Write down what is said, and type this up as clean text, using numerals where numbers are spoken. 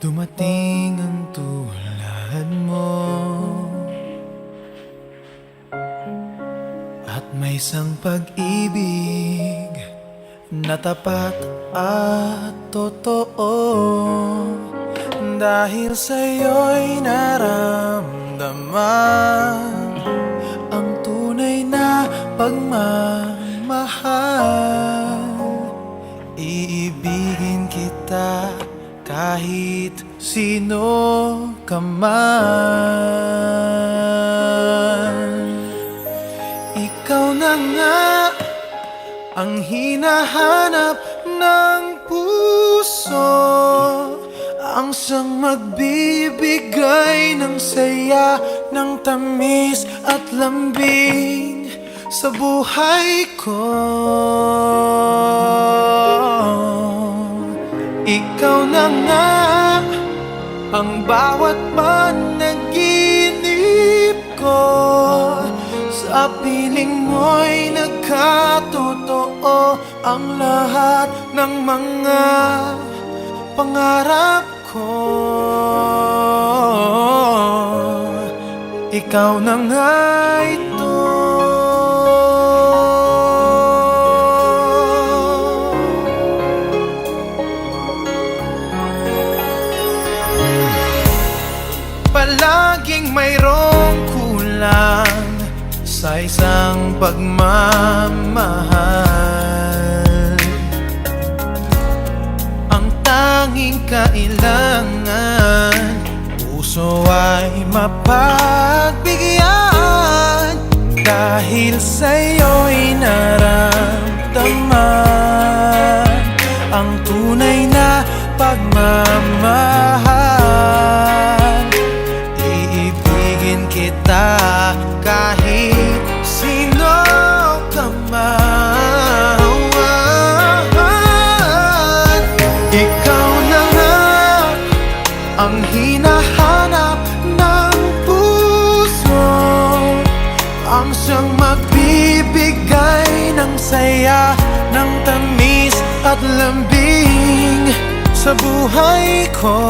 Dumating ang tulad mo, at may isang pag-ibig na tapat at totoo. Dahil sa'yo'y naramdaman ang tunay na pagmamahal. Iibigin kita kahit sino ka man. Ikaw na nga ang hinahanap ng puso, ang siyang magbibigay ng saya, ng tamis at lambing sa buhay ko. Ikaw na nga ang bawat panaginip ko, sa piling mo'y nagkatotoo ang lahat ng mga pangarap ko. Ikaw na nga ito. Palaging mayroong kulang sa isang pagmamahal. Ang tanging kailangan, puso ay mapagbigyan. Dahil sa'yo'y naramdaman ang tunay na pagmamahal. Iibigin kita kahit sino ka man. Ikaw na nga ang hinahanap ng puso, ang siyang magbibigay ng saya, ng tamis at lambing sa buhay ko.